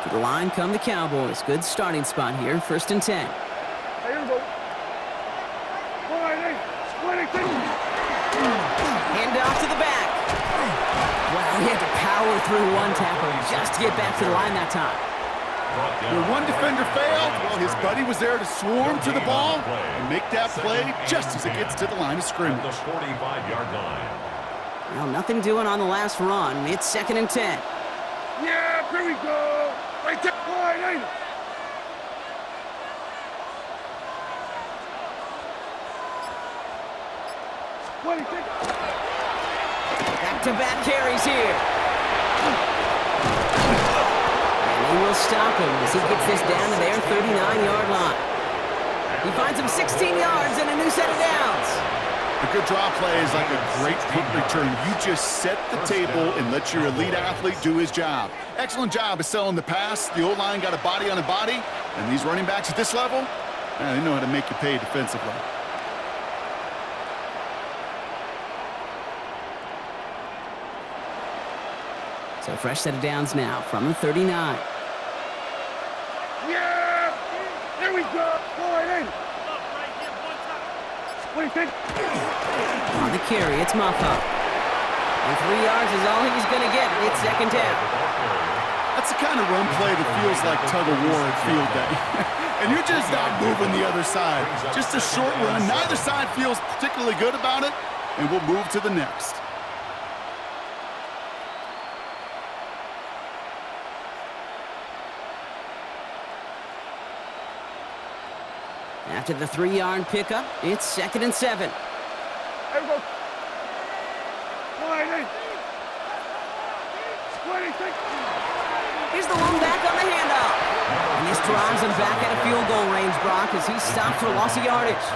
Speaker 1: To the line come the Cowboys. Good starting spot here. First and 10.
Speaker 3: Here we go.
Speaker 1: Hand off to the back. Wow, he had to power through one tackle just to get back to the line that time.
Speaker 4: Where one defender failed, well, his buddy was there to swarm to the ball and make that play just as it gets to the line of scrimmage.
Speaker 2: The 45-yard line.
Speaker 1: Well, nothing doing on the last run. It's second and 10.
Speaker 3: Yeah, here we go. Right there, line, ain't it?
Speaker 1: Back-to-back carries here. And they will stop him as he gets this down to their 39-yard line. He finds him 16 yards and a new set of downs.
Speaker 4: A good draw play is like a great punt return. You just set the table and let your elite athlete do his job. Excellent job of selling the pass. The O-line got a body on a body, and these running backs at this level, they know how to make you pay defensively.
Speaker 1: So fresh set of downs now from the 39.
Speaker 3: Yeah, there we go. Line, ain't it? What do you think?
Speaker 1: On the carry, it's Moffa. And 3 yards is all he's going to get. It's second down.
Speaker 4: That's the kind of run play that feels like tug-of-war at field day. And you're just not moving the other side. Just a short run. Neither side feels particularly good about it, and we'll move to the next.
Speaker 1: After the 3-yard pickup, it's second and 7.
Speaker 3: There we go. Line, ain't it? What do you think?
Speaker 1: Here's the one back on the handoff. And this drives him back at a field goal range, Brock, as he stopped for loss of yardage.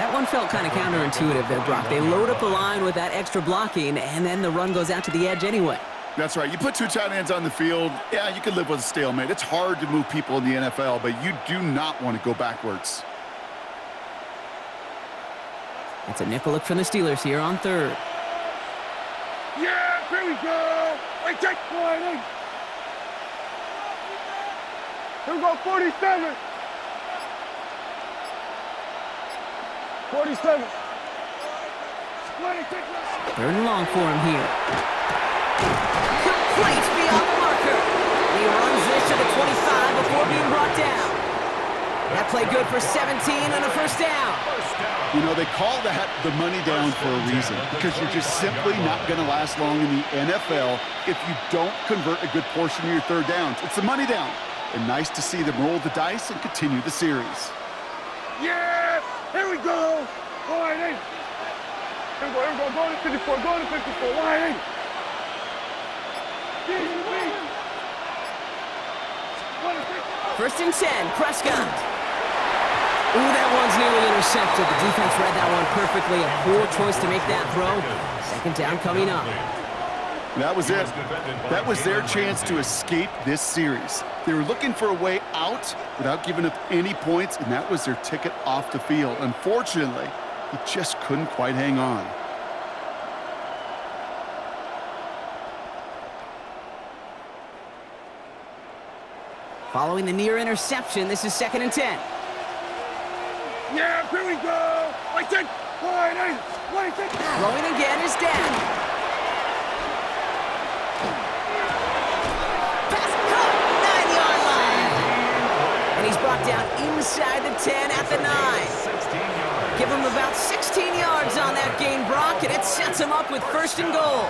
Speaker 1: That one felt kind of counterintuitive there, Brock. They load up the line with that extra blocking, and then the run goes out to the edge anyway.
Speaker 4: That's right. You put two tight ends on the field, yeah, you can live with a stalemate. It's hard to move people in the NFL, but you do not want to go backwards.
Speaker 1: It's a nickel look from the Steelers here on third.
Speaker 3: Yeah, here we go. Hey, take line in. Here we go, 47. 47.
Speaker 1: Third and long for him here. Complete beyond the marker. He runs this to the 25 before being brought down. That play good for 17 and a first down.
Speaker 4: You know, they call that the money down for a reason, because you're just simply not going to last long in the NFL if you don't convert a good portion of your third downs. It's the money down. And nice to see them roll the dice and continue the series.
Speaker 3: Yeah! Here we go! Line 8. Here we go, go to 54, go to 54, line 8.
Speaker 1: First and 10, Prescott. Ooh, that one's nearly intercepted. The defense read that one perfectly. A poor choice to make that throw. Second down coming up.
Speaker 4: That was it. That was their chance to escape this series. They were looking for a way out without giving up any points, and that was their ticket off the field. Unfortunately, he just couldn't quite hang on.
Speaker 1: Following the near interception, this is second and 10.
Speaker 3: Yeah, here we go! Like that! Line 8! Line 6!
Speaker 1: Throwing again is Dan. Pass caught! 9-yard line! And he's brought down inside the 10 at the 9. Give him about 16 yards on that gain, Brock, and it sets him up with first and goal.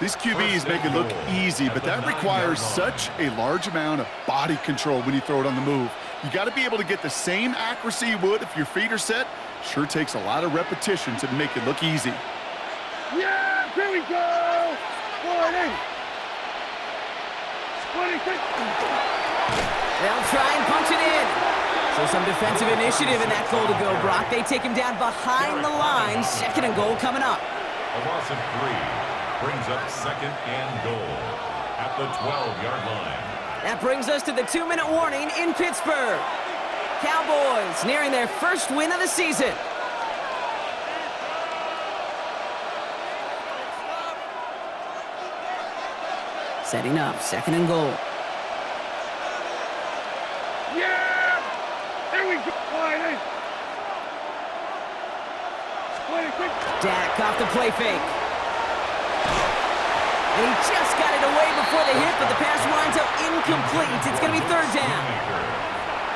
Speaker 4: These QBs make it look easy, but that requires such a large amount of body control when you throw it on the move. You got to be able to get the same accuracy you would if your feet are set. Sure takes a lot of repetition to make it look easy.
Speaker 3: Yeah, here we go! Line 8. 26.
Speaker 1: They'll try and punch it in. So some defensive initiative in that goal to go, Brock. They take him down behind the line. Second and goal coming up.
Speaker 2: A loss of 3 brings up second and goal at the 12-yard line.
Speaker 1: That brings us to the 2-minute warning in Pittsburgh. Cowboys nearing their first win of the season. Setting up, second and goal.
Speaker 3: Yeah! Here we go! Line 8. 26.
Speaker 1: Dak off the play fake. And he just got it away before the hit, but the pass winds up incomplete. It's going to be third down.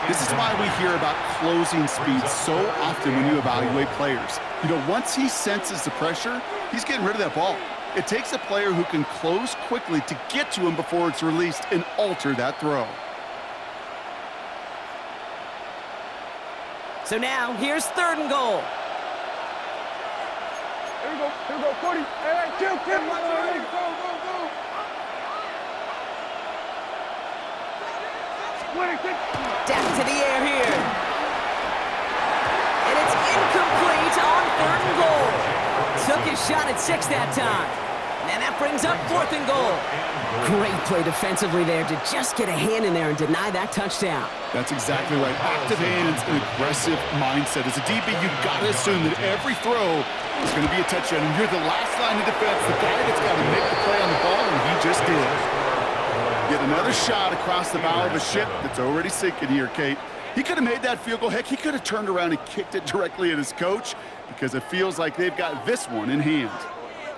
Speaker 4: This is why we hear about closing speed so often when you evaluate players. You know, once he senses the pressure, he's getting rid of that ball. It takes a player who can close quickly to get to him before it's released and alter that throw.
Speaker 1: So now, here's third and goal.
Speaker 3: Here we go, 40. Hey, kill, line 8. Go. 26.
Speaker 1: Dak to the air here. And it's incomplete on third and goal. Took his shot at 6 that time. And that brings up fourth and goal. Great play defensively there to just get a hand in there and deny that touchdown.
Speaker 4: That's exactly right. Active hands and aggressive mindset. As a DB, you've got to assume that every throw is going to be a touchdown. And you're the last line of defense, the guy that's got to make the play on the ball, and he just did. Get another shot across the bow of a ship that's already sinking here, Kate. He could have made that field goal. Heck, he could have turned around and kicked it directly at his coach, because it feels like they've got this one in hand.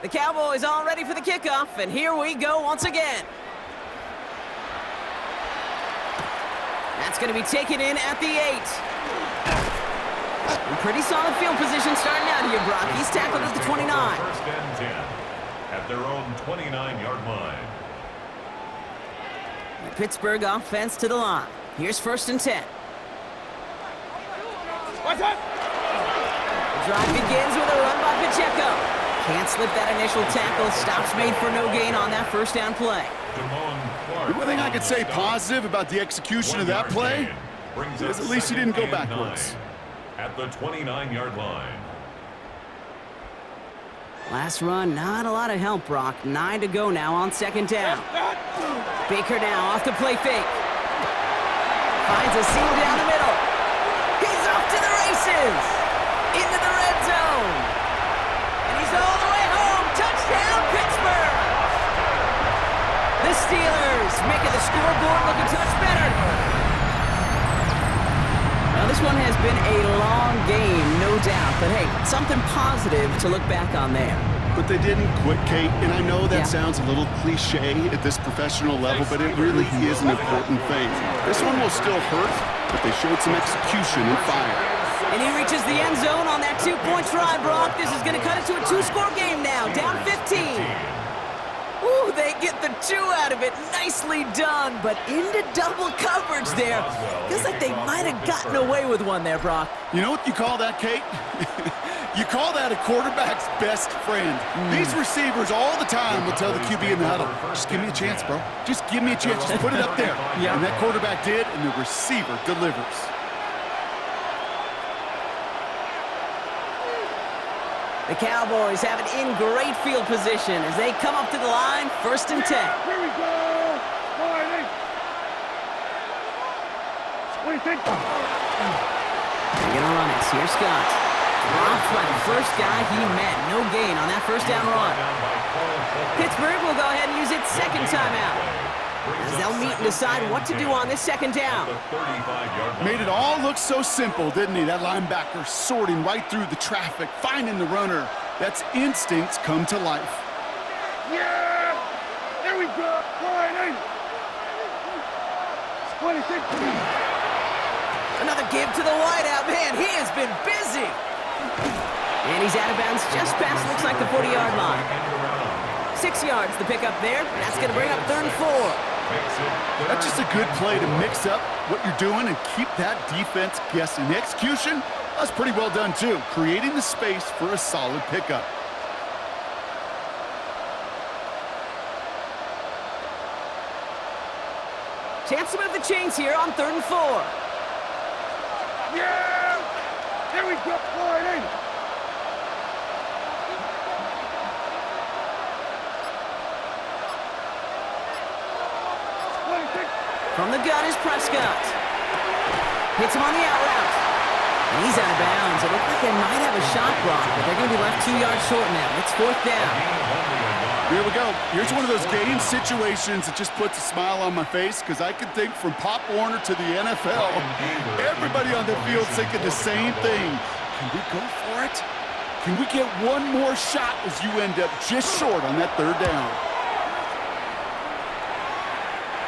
Speaker 1: The Cowboys all ready for the kickoff, and here we go once again. That's going to be taken in at the 8. Pretty solid field position starting out here, Brock. He's tackled at the 29.
Speaker 2: First and 10 at their own 29-yard line.
Speaker 1: The Pittsburgh offense to the line. Here's first and 10.
Speaker 3: What's up?
Speaker 1: The drive begins with a run by Pacheco. Can't slip that initial tackle. Stops made for no gain on that first down play.
Speaker 4: The one thing I could say positive about the execution of that play is at least he didn't go backwards.
Speaker 2: at the 29-yard line.
Speaker 1: Last run, not a lot of help, Brock. 9 to go now on second down. Baker now off the play fake. Finds a seam down the middle. He's off to the races. Into the red zone. And he's all the way home. Touchdown, Pittsburgh. The Steelers making the scoreboard look a touch better. Now, this one has been a long game, no doubt. But, hey, something positive to look back on there.
Speaker 4: But they didn't quit, Kate, and I know that sounds a little cliche at this professional level, but it really is an important thing. This one will still hurt, but they showed some execution and fire.
Speaker 1: And he reaches the end zone on that two-point try, Brock. This is going to cut it to a two-score game now, down 15. Ooh, they get the 2 out of it. Nicely done, but into double coverage there. Feels like they might have gotten away with one there, Brock.
Speaker 4: You know what you call that, Kate? You call that a quarterback's best friend. These receivers all the time will tell the QB in the huddle, just give me a chance, bro. Just give me a chance. Just put it up there. And that quarterback did, and the receiver delivers.
Speaker 1: The Cowboys have it in great field position as they come up to the line, 1st and 10.
Speaker 3: Here we go. All right, what do you think?
Speaker 1: They're going to run it. Here's Scott. Dropped by the first guy he met. No gain on that first down run. Pittsburgh will go ahead and use its second timeout, as they'll meet and decide what to do on this second down.
Speaker 4: Made it all look so simple, didn't he? That linebacker sorting right through the traffic, finding the runner. That's instincts come to life.
Speaker 3: Yeah! There we go. All right, what do you think?
Speaker 1: Another give to the wideout. Man, he has been busy. And he's out of bounds just past, looks like, the 40-yard line. 6 yards the pickup there. That's going to bring up 3rd and 4.
Speaker 4: That's just a good play to mix up what you're doing and keep that defense guessing. The execution, that's pretty well done, too. Creating the space for a solid pickup.
Speaker 1: Chance to move the chains here on 3rd and 4.
Speaker 3: Yeah! There we go. All right,
Speaker 1: From the gun is Prescott. Hits him on the out route. And he's out of bounds. It looks like they might have a shot block, but they're going to be left 2 yards short now. It's 4th down.
Speaker 4: Here we go. Here's one of those game situations that just puts a smile on my face, because I can think from Pop Warner to the NFL. Everybody on the field thinking the same thing. Can we go for it? Can we get one more shot as you end up just short on that 3rd down?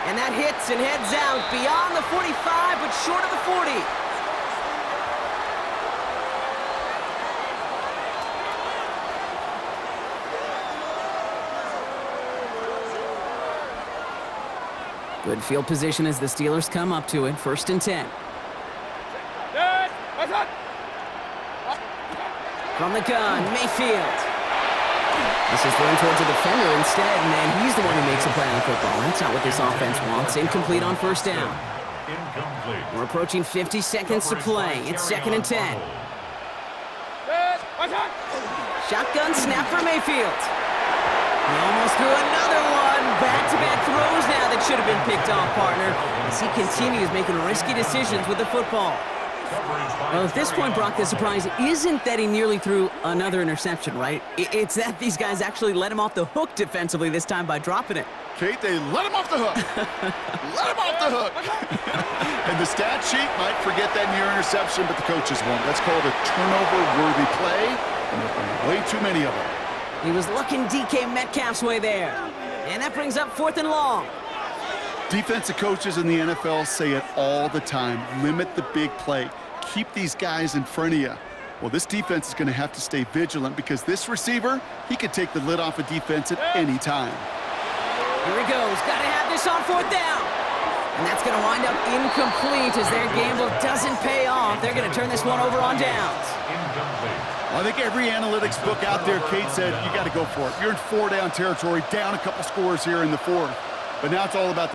Speaker 1: And that hits and heads out beyond the 45, but short of the 40. Good field position as the Steelers come up to it, 1st and 10. From the gun, Mayfield. This is thrown towards a defender instead, and he's the one who makes a play on the football. That's not what this offense wants. Incomplete on 1st down. We're approaching 50 seconds to play. It's 2nd and 10. Shotgun snap for Mayfield. He almost threw another one. Back-to-back throws now that should have been picked off, partner, as he continues making risky decisions with the football. Well, at this point, Brock, the surprise isn't that he nearly threw another interception, right? It's that these guys actually let him off the hook defensively this time by dropping it.
Speaker 4: Kate, they let him off the hook. Let him off the hook. And the stat sheet might forget that near interception, but the coaches won't. That's called a turnover-worthy play, and there are way too many of them.
Speaker 1: He was looking DK Metcalf's way there. And that brings up 4th and long.
Speaker 4: Defensive coaches in the NFL say it all the time. Limit the big play. Keep these guys in front of you. Well, this defense is going to have to stay vigilant, because this receiver, he could take the lid off a defense at any time.
Speaker 1: Here he goes. Got to have this on 4th down. And that's going to wind up incomplete as their gamble doesn't pay off. They're going to turn this one over on downs.
Speaker 4: Well, I think every analytics book out there, Kate said, you got to go for it. You're in 4-down territory, down a couple scores here in the 4th. But now it's all about